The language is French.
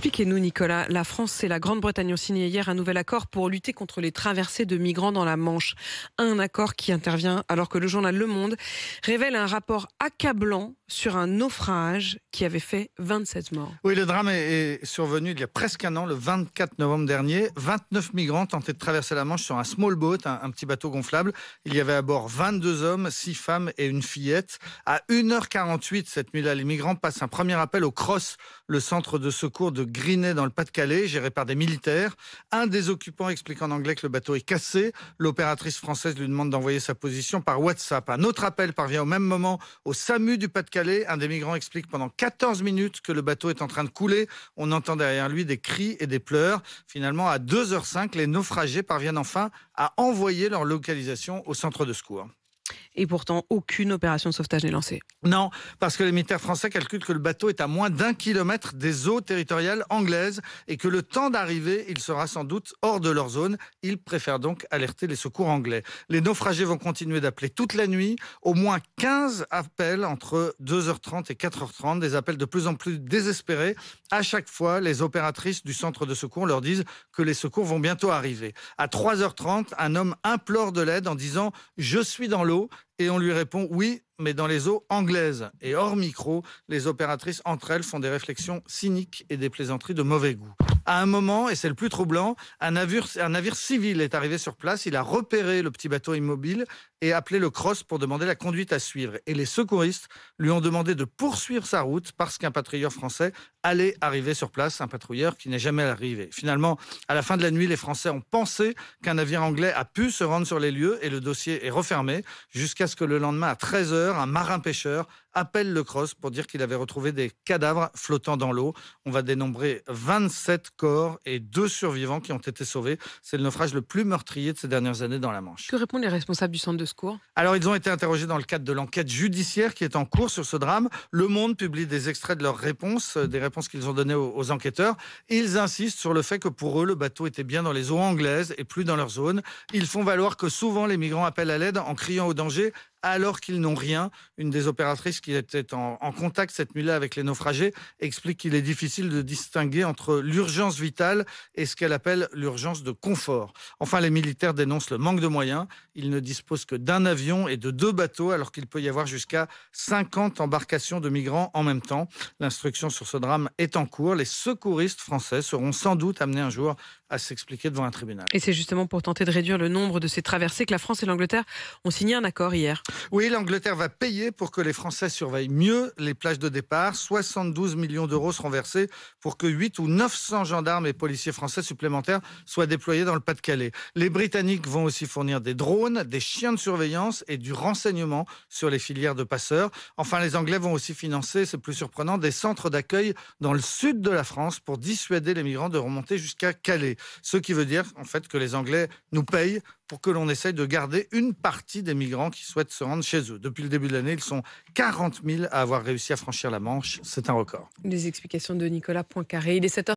Expliquez-nous, Nicolas. La France et la Grande-Bretagne ont signé hier un nouvel accord pour lutter contre les traversées de migrants dans la Manche. Un accord qui intervient alors que le journal Le Monde révèle un rapport accablant sur un naufrage qui avait fait 27 morts. Oui, le drame est survenu il y a presque un an, le 24 novembre dernier. 29 migrants tentaient de traverser la Manche sur un small boat, un petit bateau gonflable. Il y avait à bord 22 hommes, 6 femmes et une fillette. À 1h48 cette nuit-là, les migrants passent un premier appel au CROSS, le centre de secours de Grinet dans le Pas-de-Calais, géré par des militaires. Un des occupants explique en anglais que le bateau est cassé. L'opératrice française lui demande d'envoyer sa position par WhatsApp. Un autre appel parvient au même moment au SAMU du Pas-de-Calais. Un des migrants explique pendant 14 minutes que le bateau est en train de couler. On entend derrière lui des cris et des pleurs. Finalement, à 2h05, les naufragés parviennent enfin à envoyer leur localisation au centre de secours. Et pourtant, aucune opération de sauvetage n'est lancée. Non, parce que les militaires français calculent que le bateau est à moins d'1 kilomètre des eaux territoriales anglaises et que le temps d'arriver, il sera sans doute hors de leur zone. Ils préfèrent donc alerter les secours anglais. Les naufragés vont continuer d'appeler toute la nuit. Au moins 15 appels entre 2h30 et 4h30, des appels de plus en plus désespérés. À chaque fois, les opératrices du centre de secours leur disent que les secours vont bientôt arriver. À 3h30, un homme implore de l'aide en disant « Je suis dans l'eau ». Et on lui répond « Oui, mais dans les eaux anglaises ». Et hors micro, les opératrices entre elles font des réflexions cyniques et des plaisanteries de mauvais goût. À un moment, et c'est le plus troublant, un navire civil est arrivé sur place. Il a repéré le petit bateau immobile et appelé le CROSS pour demander la conduite à suivre. Et les secouristes lui ont demandé de poursuivre sa route parce qu'un patrouilleur français allait arriver sur place, un patrouilleur qui n'est jamais arrivé. Finalement, à la fin de la nuit, les Français ont pensé qu'un navire anglais a pu se rendre sur les lieux et le dossier est refermé jusqu'à ce que le lendemain, à 13h, un marin-pêcheur appelle le CROSS pour dire qu'il avait retrouvé des cadavres flottant dans l'eau. On va dénombrer 27 corps et 2 survivants qui ont été sauvés. C'est le naufrage le plus meurtrier de ces dernières années dans la Manche. Que répondent les responsables du centre de secours ? Alors, ils ont été interrogés dans le cadre de l'enquête judiciaire qui est en cours sur ce drame. Le Monde publie des extraits de leurs réponses, des réponses qu'ils ont données aux enquêteurs. Ils insistent sur le fait que pour eux, le bateau était bien dans les eaux anglaises et plus dans leur zone. Ils font valoir que souvent, les migrants appellent à l'aide en criant au danger alors qu'ils n'ont rien. Une des opératrices qui était en contact cette nuit-là avec les naufragés explique qu'il est difficile de distinguer entre l'urgence vitale et ce qu'elle appelle l'urgence de confort. Enfin, les militaires dénoncent le manque de moyens. Ils ne disposent que d'un avion et de 2 bateaux, alors qu'il peut y avoir jusqu'à 50 embarcations de migrants en même temps. L'instruction sur ce drame est en cours. Les secouristes français seront sans doute amenés un jour à s'expliquer devant un tribunal. Et c'est justement pour tenter de réduire le nombre de ces traversées que la France et l'Angleterre ont signé un accord hier. Oui, l'Angleterre va payer pour que les Français surveillent mieux les plages de départ. 72 millions d'euros seront versés pour que 800 ou 900 gendarmes et policiers français supplémentaires soient déployés dans le Pas-de-Calais. Les Britanniques vont aussi fournir des drones, des chiens de surveillance et du renseignement sur les filières de passeurs. Enfin, les Anglais vont aussi financer, c'est plus surprenant, des centres d'accueil dans le sud de la France pour dissuader les migrants de remonter jusqu'à Calais. Ce qui veut dire en fait que les Anglais nous payent pour que l'on essaye de garder une partie des migrants qui souhaitent se rendre chez eux. Depuis le début de l'année, ils sont 40 000 à avoir réussi à franchir la Manche. C'est un record. Les explications de Nicolas Poincaré. Il est 7h.